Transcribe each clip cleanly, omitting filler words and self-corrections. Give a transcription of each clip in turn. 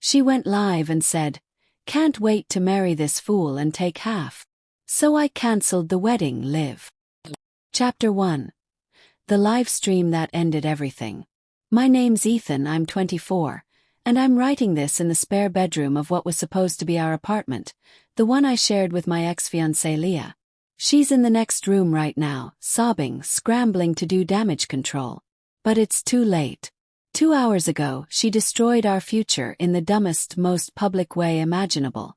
She went live and said, "Can't wait to marry this fool and take half. So I cancelled the wedding, Liv." Chapter 1. The live stream that ended everything. My name's Ethan, I'm 24, and I'm writing this in the spare bedroom of what was supposed to be our apartment, the one I shared with my ex-fiancée Leah. She's in the next room right now, sobbing, scrambling to do damage control. But it's too late. 2 hours ago, she destroyed our future in the dumbest, most public way imaginable.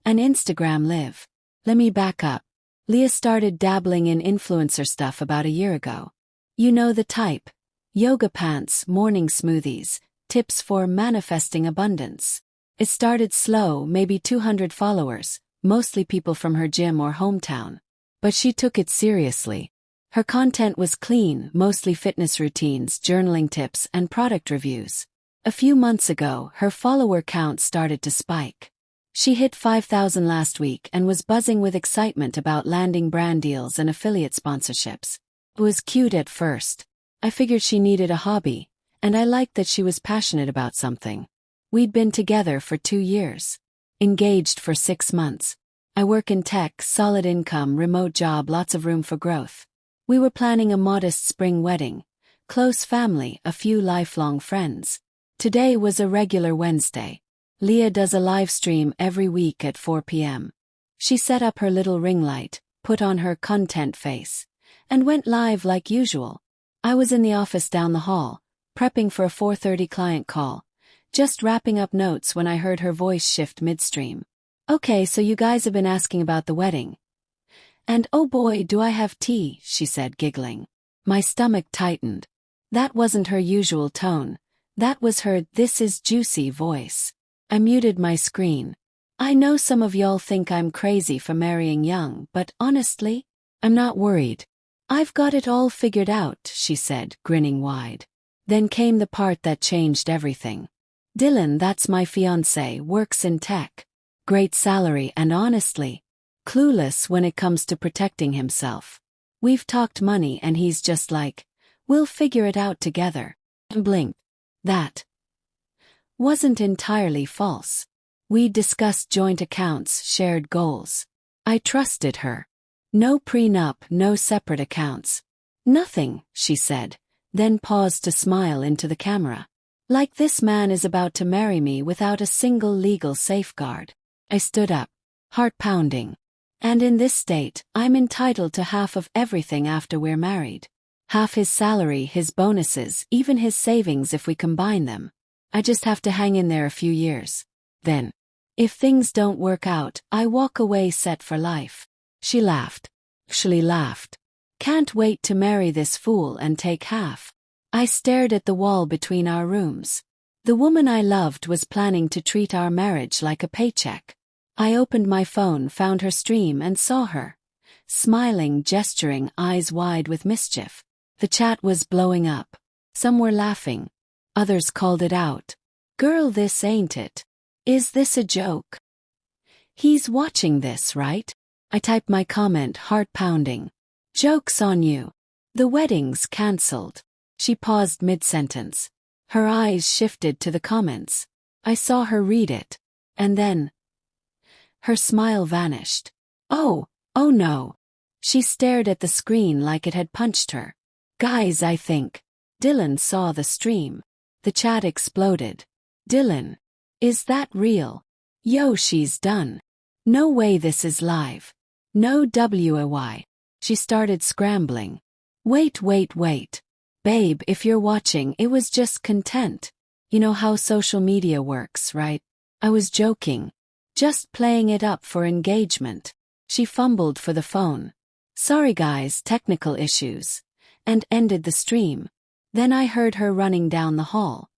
An Instagram live. Let me back up. Leah started dabbling in influencer stuff about a year ago. You know the type. Yoga pants, morning smoothies, tips for manifesting abundance. It started slow, maybe 200 followers, mostly people from her gym or hometown. But she took it seriously. Her content was clean, mostly fitness routines, journaling tips, and product reviews. A few months ago, her follower count started to spike. She hit 5,000 last week and was buzzing with excitement about landing brand deals and affiliate sponsorships. It was cute at first. I figured she needed a hobby, and I liked that she was passionate about something. We'd been together for 2 years. Engaged for 6 months. I work in tech, solid income, remote job, lots of room for growth. We were planning a modest spring wedding. Close family, a few lifelong friends. Today was a regular Wednesday. Leah does a live stream every week at 4 p.m. She set up her little ring light, put on her content face, and went live like usual. I was in the office down the hall, prepping for a 4:30 client call, just wrapping up notes when I heard her voice shift midstream. "Okay, so you guys have been asking about the wedding. And oh boy, do I have tea," she said, giggling. My stomach tightened. That wasn't her usual tone. That was her "this is juicy" voice. I muted my screen. I know some of y'all think I'm crazy for marrying young, but honestly, I'm not worried. "I've got it all figured out," she said, grinning wide. Then came the part that changed everything. "Dylan, that's my fiancé, works in tech. Great salary and honestly, clueless when it comes to protecting himself. We've talked money and he's just like, we'll figure it out together." Blink. That wasn't entirely false. We discussed joint accounts, shared goals. I trusted her. No prenup, no separate accounts. "Nothing," she said, then paused to smile into the camera. "Like this man is about to marry me without a single legal safeguard." I stood up, heart pounding. "And in this state, I'm entitled to half of everything after we're married. Half his salary, his bonuses, even his savings if we combine them. I just have to hang in there a few years. Then, if things don't work out, I walk away set for life." She laughed. Actually laughed. "Can't wait to marry this fool and take half." I stared at the wall between our rooms. The woman I loved was planning to treat our marriage like a paycheck. I opened my phone, found her stream and saw her. Smiling, gesturing, eyes wide with mischief. The chat was blowing up. Some were laughing. Others called it out. "Girl, this ain't it. Is this a joke? He's watching this, right?" I typed my comment, heart pounding. "Joke's on you. The wedding's cancelled." She paused mid-sentence. Her eyes shifted to the comments. I saw her read it. And then her smile vanished. Oh no." She stared at the screen like it had punched her. "Guys, I think Dylan saw the stream." The chat exploded. "Dylan, is that real? Yo, she's done. No way this is live. No way." She started scrambling. Wait. Babe, if you're watching, it was just content. You know how social media works, right? I was joking. Just playing it up for engagement." She fumbled for the phone. "Sorry guys, technical issues." And ended the stream. Then I heard her running down the hall.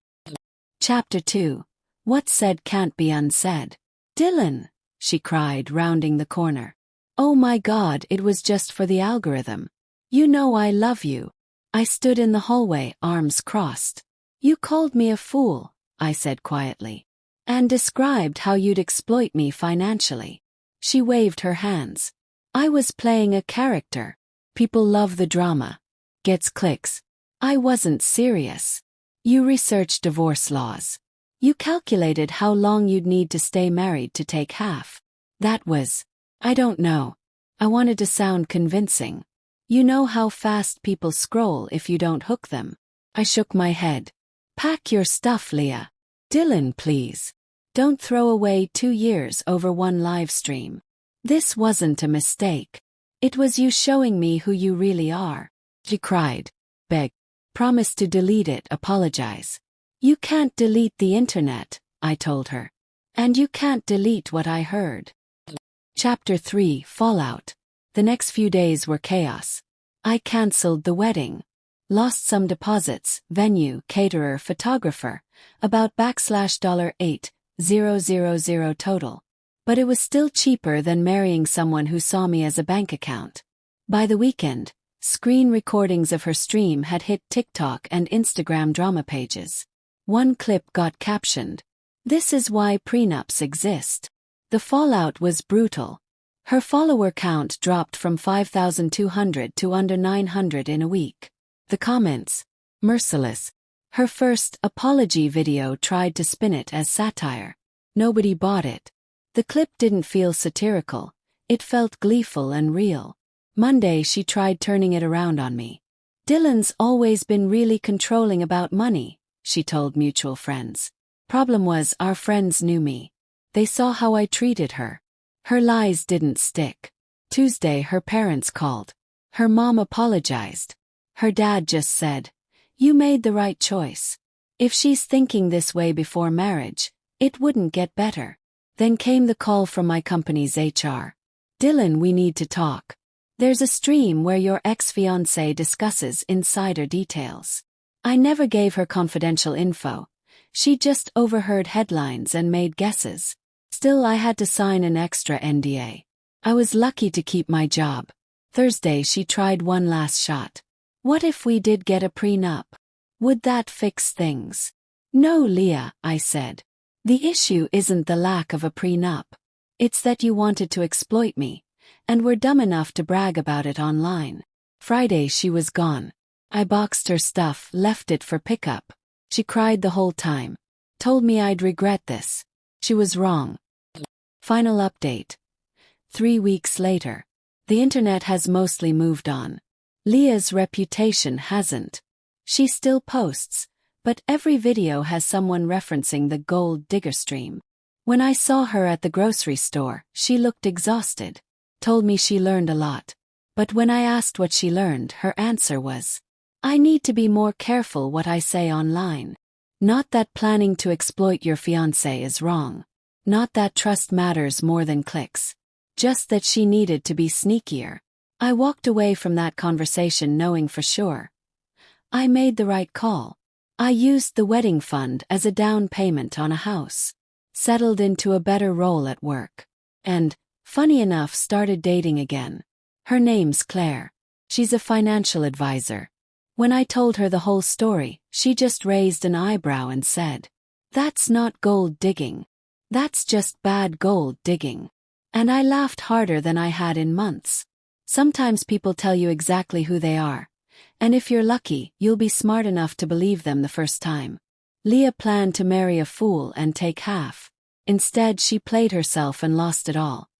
Chapter 2. What's said can't be unsaid. "Dylan," she cried, rounding the corner. "Oh my God, it was just for the algorithm. You know I love you." I stood in the hallway, arms crossed. "You called me a fool," I said quietly. "And described how you'd exploit me financially." She waved her hands. "I was playing a character. People love the drama. Gets clicks. I wasn't serious. You researched divorce laws. You calculated how long you'd need to stay married to take half. That was, I don't know. I wanted to sound convincing. You know how fast people scroll if you don't hook them. I shook my head. Pack your stuff, Leah. Dylan, please. Don't throw away 2 years over one live stream. This wasn't a mistake. It was you showing me who you really are. She cried. Beg. Promise to delete it, apologize. You can't delete the internet, I told her. And you can't delete what I heard. Chapter 3, Fallout. The next few days were chaos. I cancelled the wedding. Lost some deposits, venue, caterer, photographer, about $8,000 total. But it was still cheaper than marrying someone who saw me as a bank account. By the weekend, screen recordings of her stream had hit TikTok and Instagram drama pages. One clip got captioned, "This is why prenups exist." The fallout was brutal. Her follower count dropped from 5,200 to under 900 in a week. The comments, merciless. Her first apology video tried to spin it as satire. Nobody bought it. The clip didn't feel satirical. It felt gleeful and real. Monday she tried turning it around on me. Dylan's always been really controlling about money, she told mutual friends. Problem was our friends knew me. They saw how I treated her. Her lies didn't stick. Tuesday her parents called. Her mom apologized. Her dad just said, "You made the right choice. If she's thinking this way before marriage, it wouldn't get better." Then came the call from my company's HR. "Dylan, we need to talk. There's a stream where your ex-fiancé discusses insider details." I never gave her confidential info. She just overheard headlines and made guesses. Still, I had to sign an extra NDA. I was lucky to keep my job. Thursday she tried one last shot. "What if we did get a prenup? Would that fix things?" "No, Leah," I said. "The issue isn't the lack of a prenup. It's that you wanted to exploit me, and were dumb enough to brag about it online." Friday she was gone. I boxed her stuff, left it for pickup. She cried the whole time. Told me I'd regret this. She was wrong. Final update. 3 weeks later. The internet has mostly moved on. Leah's reputation hasn't. She still posts, but every video has someone referencing the gold digger stream. When I saw her at the grocery store, she looked exhausted. Told me she learned a lot. But when I asked what she learned, her answer was, "I need to be more careful what I say online." Not that planning to exploit your fiancé is wrong. Not that trust matters more than clicks. Just that she needed to be sneakier. I walked away from that conversation knowing for sure. I made the right call. I used the wedding fund as a down payment on a house. Settled into a better role at work. And, funny enough, started dating again. Her name's Claire. She's a financial advisor. When I told her the whole story, she just raised an eyebrow and said, "That's not gold digging. That's just bad gold digging." And I laughed harder than I had in months. Sometimes people tell you exactly who they are. And if you're lucky, you'll be smart enough to believe them the first time. Leah planned to marry a fool and take half. Instead, she played herself and lost it all.